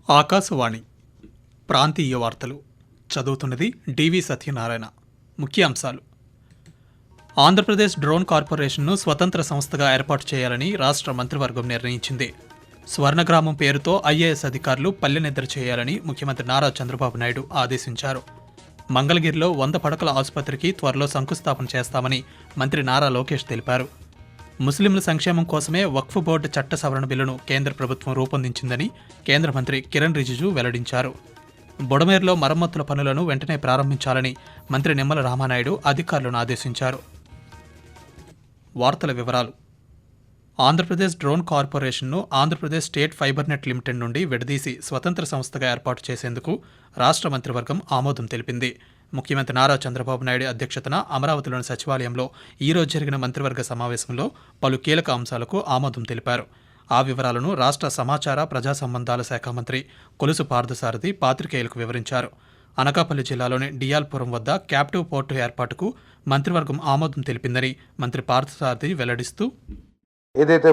ఆకాశవాణి ప్రాంతీయ వార్తలు చదువుతున్నది డివి సత్యనారాయణ. ముఖ్యాంశాలు: ఆంధ్రప్రదేశ్ డ్రోన్ కార్పొరేషన్ను స్వతంత్ర సంస్థగా ఏర్పాటు చేయాలని రాష్ట్ర మంత్రివర్గం నిర్ణయించింది. స్వర్ణగ్రామం పేరుతో ఐఏఎస్ అధికారులు పల్లెనిద్ర చేయాలని ముఖ్యమంత్రి నారా చంద్రబాబు నాయుడు ఆదేశించారు. మంగళగిరిలో 100 పడకల ఆసుపత్రికి త్వరలో శంకుస్థాపన చేస్తామని మంత్రి నారా లోకేష్ తెలిపారు. ముస్లింల సంక్షేమం కోసమే వక్ఫ్ బోర్డు చట్ట సవరణ బిల్లును కేంద్ర ప్రభుత్వం రూపొందించిందని కేంద్ర మంత్రి కిరణ్ రిజిజు వెల్లడించారు. బుడమేరులో మరమ్మతుల పనులను వెంటనే ప్రారంభించాలని మంత్రి నిమ్మల రామానాయుడు అధికారులను ఆదేశించారు. వార్తల వివరాలు: ఆంధ్రప్రదేశ్ డ్రోన్ కార్పొరేషన్ను Andhra Pradesh state fibre net limited నుండి విడదీసి స్వతంత్ర సంస్థగా ఏర్పాటు చేసేందుకు రాష్ట్ర మంత్రివర్గం ఆమోదం తెలిపింది. ముఖ్యమంత్రి నారా చంద్రబాబు నాయుడు అధ్యక్షతన అమరావతిలోని సచివాలయంలో ఈరోజు జరిగిన మంత్రివర్గ సమావేశంలో పలు కీలక అంశాలకు ఆమోదం తెలిపారు. ఆ వివరాలను రాష్ట్ర సమాచార ప్రజా సంబంధాల శాఖ మంత్రి కొలుసు పార్థసారథి పాత్రికేయులకు వివరించారు. అనకాపల్లి జిల్లాలోని డియాల్పురం వద్ద క్యాప్టివ్ పోర్టు ఏర్పాటుకు మంత్రివర్గం ఆమోదం తెలిపిందని మంత్రి పార్థసారథి వెల్లడిస్తూ, ఏదైతే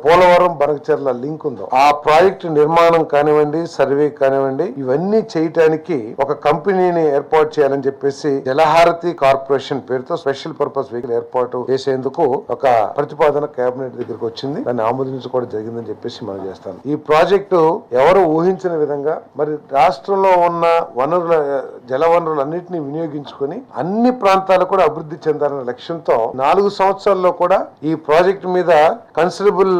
పోలవరం బనకచెర్ల లింక్ ఉందో ఆ ప్రాజెక్టు నిర్మాణం కానివ్వండి, సర్వే కానివ్వండి, ఇవన్నీ చేయటానికి ఒక కంపెనీని ఏర్పాటు చేయాలని చెప్పేసి జలహారతి కార్పొరేషన్ పేరుతో స్పెషల్ పర్పస్ వెహికల్ ఏర్పాటు చేసేందుకు ఒక ప్రతిపాదన కేబినెట్ దగ్గరకు వచ్చింది. దాన్ని ఆమోదించుకోవడం జరిగిందని చెప్పేసి మనం చేస్తాను. ఈ ప్రాజెక్టు ఎవరు ఊహించిన విధంగా మరి రాష్ట్రంలో ఉన్న జల వనరులన్నింటినీ వినియోగించుకొని అన్ని ప్రాంతాలు కూడా అభివృద్ధి చెందాలనే లక్ష్యంతో 4 సంవత్సరాల్లో కూడా ఈ ప్రాజెక్టు మీద కన్సిడరబుల్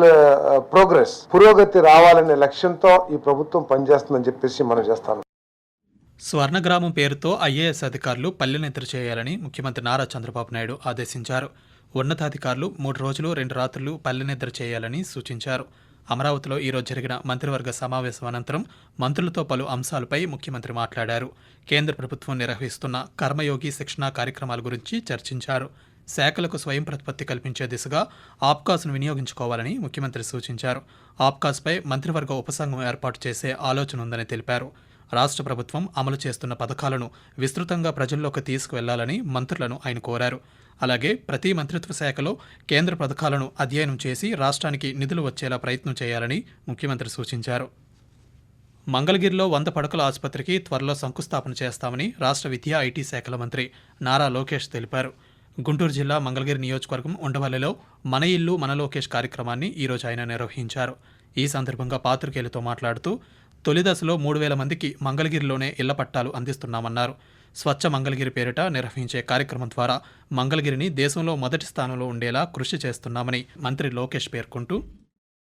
పురోగతి రావాలనే లక్ష్యంతో ఈ ప్రభుత్వం పనిచేస్తుందని చెప్పేసి మనం చేస్తాను. స్వర్ణగ్రామం పేరుతో ఐఏఎస్ అధికారులు పల్లెనిద్ర చేయాలని ముఖ్యమంత్రి నారా చంద్రబాబు నాయుడు ఆదేశించారు. ఉన్నతాధికారులు 3 రోజులు 2 రాత్రులు పల్లెనిద్ర చేయాలని సూచించారు. అమరావతిలో ఈరోజు జరిగిన మంత్రివర్గ సమావేశం అనంతరం మంత్రులతో పలు అంశాలపై ముఖ్యమంత్రి మాట్లాడారు. కేంద్ర ప్రభుత్వం నిర్వహిస్తున్న కర్మయోగి శిక్షణా కార్యక్రమాల గురించి చర్చించారు. శాఖలకు స్వయం ప్రతిపత్తి కల్పించే దిశగా ఆప్కాస్ను వినియోగించుకోవాలని ముఖ్యమంత్రి సూచించారు. ఆప్కాస్పై మంత్రివర్గ ఉపసంఘం ఏర్పాటు చేసే ఆలోచన ఉందని తెలిపారు. రాష్ట్ర ప్రభుత్వం అమలు చేస్తున్న పథకాలను విస్తృతంగా ప్రజల్లోకి తీసుకువెళ్లాలని మంత్రులను ఆయన కోరారు. అలాగే ప్రతి మంత్రిత్వ శాఖలో కేంద్ర పథకాలను అధ్యయనం చేసి రాష్ట్రానికి నిధులు వచ్చేలా ప్రయత్నం చేయాలని ముఖ్యమంత్రి సూచించారు. మంగళగిరిలో 100 పడకల ఆసుపత్రికి త్వరలో శంకుస్థాపన చేస్తామని రాష్ట్ర విద్యా ఐటీ శాఖల మంత్రి నారా లోకేష్ తెలిపారు. గుంటూరు జిల్లా మంగళగిరి నియోజకవర్గం ఉండవల్లిలో మన ఇల్లు మన లోకేష్ కార్యక్రమాన్ని ఈరోజు ఆయన నిర్వహించారు. ఈ సందర్భంగా పాత్రికేయులతో మాట్లాడుతూ, తొలి దశలో 3000 మందికి మంగళగిరిలోనే ఇళ్ల పట్టాలు అందిస్తున్నామన్నారు. స్వచ్ఛ మంగళగిరి పేరిట నిర్వహించే కార్యక్రమం ద్వారా మంగళగిరిని దేశంలో మొదటి స్థానంలో ఉండేలా కృషి చేస్తున్నామని మంత్రి లోకేష్ పేర్కొంటూ,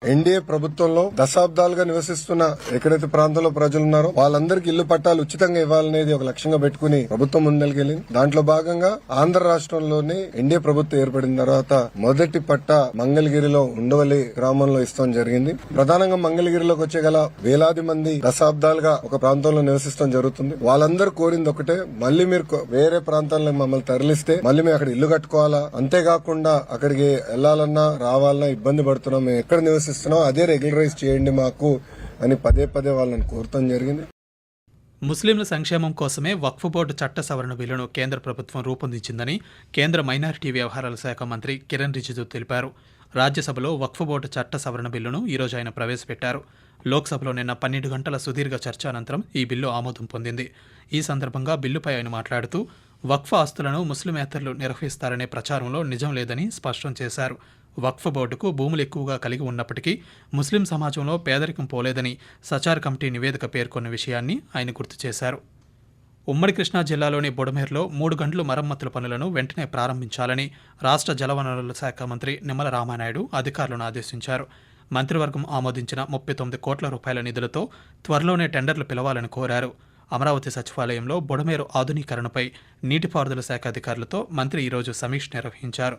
ఎన్డీఏ ప్రభుత్వంలో దశాబ్దాలుగా నివసిస్తున్న ఎక్కడైతే ప్రాంతంలో ప్రజలున్నారో వాళ్ళందరికీ ఇల్లు పట్టాలు ఉచితంగా ఇవ్వాలనేది ఒక లక్ష్యంగా పెట్టుకుని ప్రభుత్వం ముందరికెళ్లింది. దాంట్లో భాగంగా ఆంధ్ర రాష్ట్రంలోని ఎన్డీఏ ప్రభుత్వం ఏర్పడిన తర్వాత మొదటి పట్టా మంగళగిరిలో ఉండవల్లి గ్రామంలో ఇస్తాం జరిగింది. ప్రధానంగా మంగళగిరిలోకి వచ్చే గల వేలాది మంది దశాబ్దాలుగా ఒక ప్రాంతంలో నివసిస్తాం జరుగుతుంది. వాళ్ళందరూ కోరింది ఒకటే, మళ్ళీ మీరు వేరే ప్రాంతాల్లో మమ్మల్ని తరలిస్తే మళ్ళీ మేము అక్కడ ఇల్లు కట్టుకోవాలా, అంతేకాకుండా అక్కడికి వెళ్లాలన్నా రావాలన్నా ఇబ్బంది పడుతున్నాం, మేము ఎక్కడ నివసిస్తున్నాం అదే రెగ్యులరైజ్ చేయండి మాకు అని పదే వాళ్ళని కోరటం జరిగింది. ముస్లింల సంక్షేమం కోసమే వక్ఫ్ బోర్డు చట్ట సవరణ బిల్లును కేంద్ర ప్రభుత్వం రూపొందించిందని కేంద్ర మైనారిటీ వ్యవహారాల శాఖ మంత్రి కిరణ్ రిజిజు తెలిపారు. రాజ్యసభలో వక్ఫ్ బోర్డు చట్ట సవరణ బిల్లును ఈరోజు ఆయన ప్రవేశపెట్టారు. లోక్సభలో నిన్న 12 గంటల సుదీర్ఘ చర్చ అనంతరం ఈ బిల్లు ఆమోదం పొందింది. ఈ సందర్భంగా బిల్లుపై ఆయన మాట్లాడుతూ, వక్ఫ్ ఆస్తులను ముస్లిమేతరులు నిర్వహిస్తారనే ప్రచారంలో నిజం లేదని స్పష్టం చేశారు. వక్ఫ్ బోర్డుకు భూములు ఎక్కువగా కలిగి ఉన్నప్పటికీ ముస్లిం సమాజంలో పేదరికం పోలేదని సచార్ కమిటీ నివేదిక పేర్కొన్న విషయాన్ని ఆయన గుర్తు చేశారు. ఉమ్మడి కృష్ణా జిల్లాలోని బుడమేరులో 3 గంటలు మరమ్మతుల పనులను వెంటనే ప్రారంభించాలని రాష్ట్ర జలవనరుల శాఖ మంత్రి నిమ్మల రామానాయుడు అధికారులను ఆదేశించారు. మంత్రివర్గం ఆమోదించిన 39 కోట్ల రూపాయల నిధులతో త్వరలోనే టెండర్లు పిలవాలని కోరారు. అమరావతి సచివాలయంలో బుడమేరు ఆధునీకరణపై నీటిపారుదల శాఖ అధికారులతో మంత్రి ఈరోజు సమీక్ష నిర్వహించారు.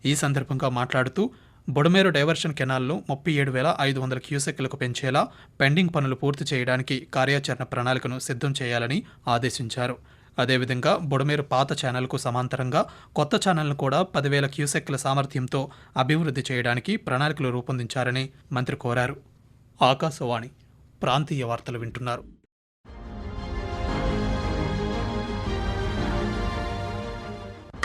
ఈ సందర్భంగా మాట్లాడుతూ, బుడమేరు డైవర్షన్ కెనాల్ను 37,500 క్యూసెక్లకు పెంచేలా పెండింగ్ పనులు పూర్తి చేయడానికి కార్యాచరణ ప్రణాళికను సిద్ధం చేయాలని ఆదేశించారు. అదేవిధంగా బుడమేరు పాత ఛానల్కు సమాంతరంగా కొత్త ఛానల్ను కూడా 10,000 క్యూసెక్ల సామర్థ్యంతో అభివృద్ధి చేయడానికి ప్రణాళికలు రూపొందించారని మంత్రి కోరారు. ఆకాశవాణి ప్రాంతీయ వార్తలు వింటున్నారు.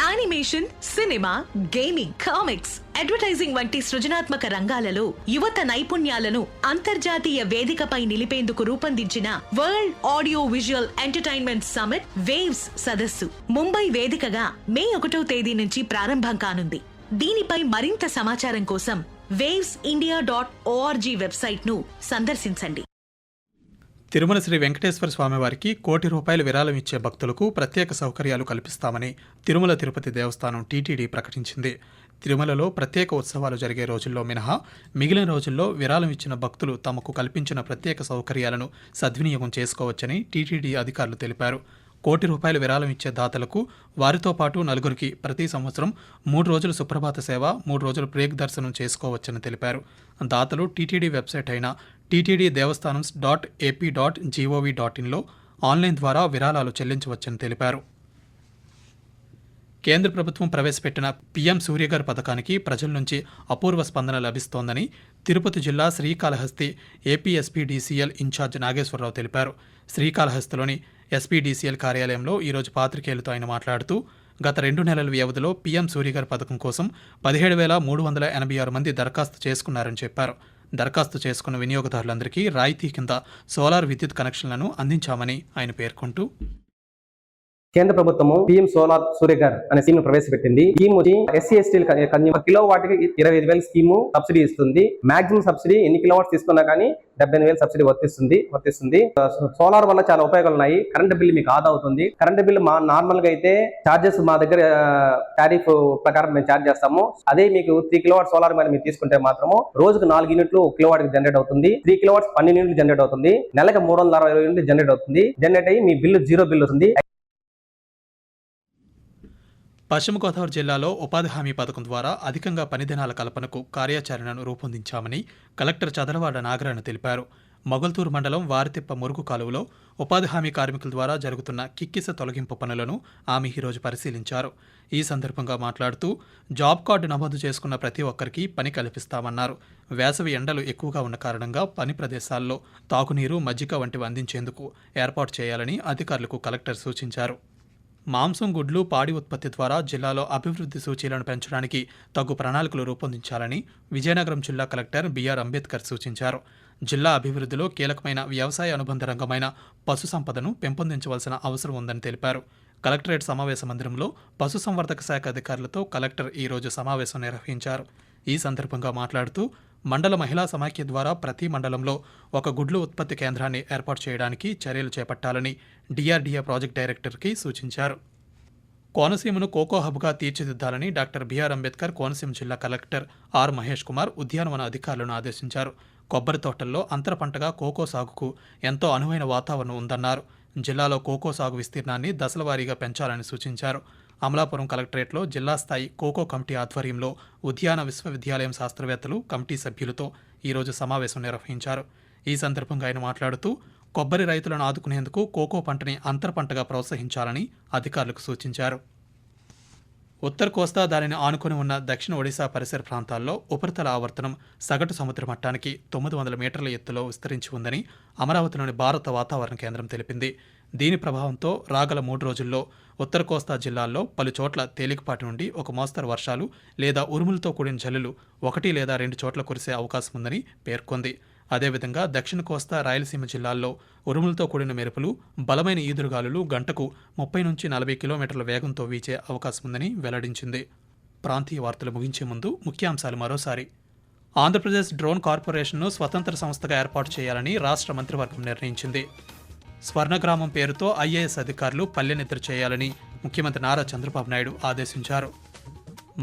Animation, cinema, gaming, comics, advertising వంటి సృజనాత్మక రంగాలలో యువత నైపుణ్యాలను అంతర్జాతీయ వేదికపై నిలిపేందుకు రూపొందించిన world audio visual entertainment summit waves సదస్సు ముంబై వేదికగా మే 1వ తేదీ నుంచి ప్రారంభం కానుంది. దీనిపై మరింత సమాచారం కోసం wavesindia.org వెబ్సైట్ ను సందర్శించండి. తిరుమల శ్రీ వెంకటేశ్వర స్వామివారికి ₹1,00,00,000 విరాళం ఇచ్చే భక్తులకు ప్రత్యేక సౌకర్యాలు కల్పిస్తామని తిరుమల తిరుపతి దేవస్థానం టీటీడీ ప్రకటించింది. తిరుమలలో ప్రత్యేక ఉత్సవాలు జరిగే రోజుల్లో మినహా మిగిలిన రోజుల్లో విరాళం ఇచ్చిన భక్తులు తమకు కల్పించిన ప్రత్యేక సౌకర్యాలను సద్వినియోగం చేసుకోవచ్చని టీటీడీ అధికారులు తెలిపారు. ₹1,00,00,000 విరాళం ఇచ్చే దాతలకు వారితో పాటు నలుగురికి ప్రతి సంవత్సరం 3 రోజులు సుప్రభాత సేవ, 3 రోజులు బ్రేక్ దర్శనం చేసుకోవచ్చని తెలిపారు. దాతలు టీటీడీ వెబ్సైట్ అయిన ttddevastanams.ap.gov.in లో ఆన్లైన్ ద్వారా విరాళాలు చెల్లించవచ్చని తెలిపారు. కేంద్ర ప్రభుత్వం ప్రవేశపెట్టిన పీఎం సూర్యఘర్ పథకానికి ప్రజల నుంచి అపూర్వ స్పందన లభిస్తోందని తిరుపతి జిల్లా శ్రీకాళహస్తి ఏపీఎస్పీడీసీఎల్ ఇన్ఛార్జ్ నాగేశ్వరరావు తెలిపారు. శ్రీకాళహస్తిలోని ఎస్పీడీసీఎల్ కార్యాలయంలో ఈరోజు పాత్రికేయులతో ఆయన మాట్లాడుతూ గత 2 నెలల వ్యవధిలో పీఎం సూర్యఘర్ పథకం కోసం 17,386 మంది దరఖాస్తు చేసుకున్నారని చెప్పారు. దరఖాస్తు చేసుకున్న వినియోగదారులందరికీ రాయితీ కింద సోలార్ విద్యుత్ కనెక్షన్లను అందించామని ఆయన పేర్కొంటూ కేంద్ర ప్రభుత్వము పీఎం సోలార్ సూర్యఘర్ అనే స్కీమ్ ప్రవేశపెట్టింది. స్కీమ్ వచ్చి SC/ST కిలో వాట్కి 25,000 స్కీము సబ్సిడీ ఇస్తుంది. మాక్సిమం సబ్సిడీ ఎన్ని కిలోవాట్స్ తీసుకున్నా కానీ 78,000 సబ్సిడీ వర్తిస్తుంది. సోలార్ వల్ల చాలా ఉపయోగాలు ఉన్నాయి. కరెంట్ బిల్ మీకు ఆదా అవుతుంది. కరెంట్ బిల్ నార్మల్ గా అయితే చార్జెస్ మా దగ్గర టారిఫ్ ప్రకారం మేము ఛార్జ్ చేస్తాము. అదే మీకు 3 కిలోవాట్ సోలార్ మీద మీరు తీసుకుంటే మాత్రము రోజుకు 4 యూనిట్లు కిలోవాట్ కి జనరేట్ అవుతుంది. 3 కిలోవాట్స్ 12 యూనిట్లు జనరేట్ అవుతుంది. నెలకు 360 యూనిట్లు జనరేట్ అవుతుంది. జనరేట్ అయ్యి మీ బిల్లు 0 బిల్ వస్తుంది. పశ్చిమ గోదావరి జిల్లాలో ఉపాధి హామీ పథకం ద్వారా అధికంగా పని దినాల కల్పనకు కార్యాచరణను రూపొందించామని కలెక్టర్ చదలవాడ నాగరాణి తెలిపారు. మొగల్తూరు మండలం వారితిప్ప మురుగు కాలువలో ఉపాధి హామీ కార్మికుల ద్వారా జరుగుతున్న కిక్కిస తొలగింపు పనులను ఆమె ఈరోజు పరిశీలించారు. ఈ సందర్భంగా మాట్లాడుతూ జాబ్ కార్డు నమోదు చేసుకున్న ప్రతి ఒక్కరికి పని కల్పిస్తామన్నారు. వేసవి ఎండలు ఎక్కువగా ఉన్న కారణంగా పని ప్రదేశాల్లో తాగునీరు, మజ్జిగ వంటివి అందించేందుకు ఏర్పాటు చేయాలని అధికారులకు కలెక్టర్ సూచించారు. మాంసం, గుడ్లు, పాడి ఉత్పత్తి ద్వారా జిల్లాలో అభివృద్ధి సూచీలను పెంచడానికి తగు ప్రణాళికలు రూపొందించాలని విజయనగరం జిల్లా కలెక్టర్ బిఆర్ అంబేద్కర్ సూచించారు. జిల్లా అభివృద్ధిలో కీలకమైన వ్యవసాయ అనుబంధ రంగమైన పశుసంపదను పెంపొందించవలసిన అవసరం ఉందని తెలిపారు. కలెక్టరేట్ సమావేశ మందిరంలో పశుసంవర్ధక శాఖ అధికారులతో కలెక్టర్ ఈరోజు సమావేశం నిర్వహించారు. ఈ సందర్భంగా మాట్లాడుతూ మండల మహిళా సమాఖ్య ద్వారా ప్రతి మండలంలో ఒక గుడ్లు ఉత్పత్తి కేంద్రాన్ని ఏర్పాటు చేయడానికి చర్యలు చేపట్టాలని డిఆర్డీఏ ప్రాజెక్ట్ డైరెక్టర్కి సూచించారు. కోనసీమను కోకో హబ్గా తీర్చిదిద్దాలని డాక్టర్ బిఆర్ అంబేద్కర్ కోనసీమ జిల్లా కలెక్టర్ ఆర్ మహేష్ కుమార్ ఉద్యానవన అధికారులను ఆదేశించారు. కొబ్బరి తోటల్లో అంతర పంటగా కోకో సాగుకు ఎంతో అనువైన వాతావరణం ఉందన్నారు. జిల్లాలో కోకో సాగు విస్తీర్ణాన్ని దశలవారీగా పెంచాలని సూచించారు. అమలాపురం కలెక్టరేట్లో జిల్లా స్థాయి కోకో కమిటీ ఆధ్వర్యంలో ఉద్యాన విశ్వవిద్యాలయం శాస్త్రవేత్తలు, కమిటీ సభ్యులతో ఈరోజు సమావేశం నిర్వహించారు. ఈ సందర్భంగా ఆయన మాట్లాడుతూ కొబ్బరి రైతులను ఆదుకునేందుకు కోకో పంటని అంతర పంటగా ప్రోత్సహించాలని అధికారులకు సూచించారు. ఉత్తర కోస్తా దానిని ఆనుకుని ఉన్న దక్షిణ ఒడిశా పరిసర ప్రాంతాల్లో ఉపరితల ఆవర్తనం సగటు సముద్ర మట్టానికి 900 మీటర్ల ఎత్తులో విస్తరించి ఉందని అమరావతిలోని భారత వాతావరణ కేంద్రం తెలిపింది. దీని ప్రభావంతో రాగల 3 రోజుల్లో ఉత్తర కోస్తా జిల్లాల్లో పలు చోట్ల తేలికపాటి నుండి ఒక మోస్తరు వర్షాలు లేదా ఉరుములతో కూడిన జల్లులు 1 లేదా 2 చోట్ల కురిసే అవకాశం ఉందని పేర్కొంది. అదేవిధంగా దక్షిణ కోస్తా, రాయలసీమ జిల్లాల్లో ఉరుములతో కూడిన మెరుపులు, బలమైన ఈదురుగాలులు గంటకు 30 నుంచి 40 కిలోమీటర్ల వేగంతో వీచే అవకాశం ఉందని వెల్లడించింది. ప్రాంతీయ వార్తలు ముగించే ముందు ముఖ్యాంశాలు మరోసారి. ఆంధ్రప్రదేశ్ డ్రోన్ కార్పొరేషన్ను స్వతంత్ర సంస్థగా ఏర్పాటు చేయాలని రాష్ట్ర మంత్రివర్గం నిర్ణయించింది. స్వర్ణగ్రామం పేరుతో ఐఏఎస్ అధికారులు పల్లెనిద్ర చేయాలని ముఖ్యమంత్రి నారా చంద్రబాబు నాయుడు ఆదేశించారు.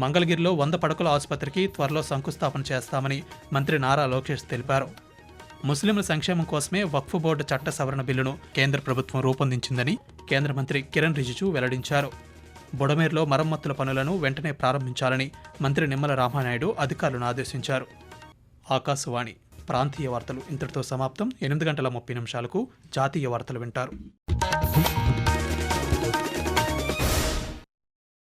మంగళగిరిలో 100 పడకల ఆసుపత్రికి త్వరలో శంకుస్థాపన చేస్తామని మంత్రి నారా లోకేష్ తెలిపారు. ముస్లింల సంక్షేమం కోసమే వక్ఫ్ బోర్డు చట్ట సవరణ బిల్లును కేంద్ర ప్రభుత్వం రూపొందించిందని కేంద్ర మంత్రి కిరణ్ రిజిజు వెల్లడించారు. బుడమేరులో మరమ్మతుల పనులను వెంటనే ప్రారంభించాలని మంత్రి నిమ్మల రామానాయుడు అధికారులను ఆదేశించారు. ఆకాశవాణి ప్రాంతీయ వార్తలు ఇంతటితో సమాప్తం. 8 గంటల 30 నిమిషాలకు జాతీయ వార్తలు వింటారు.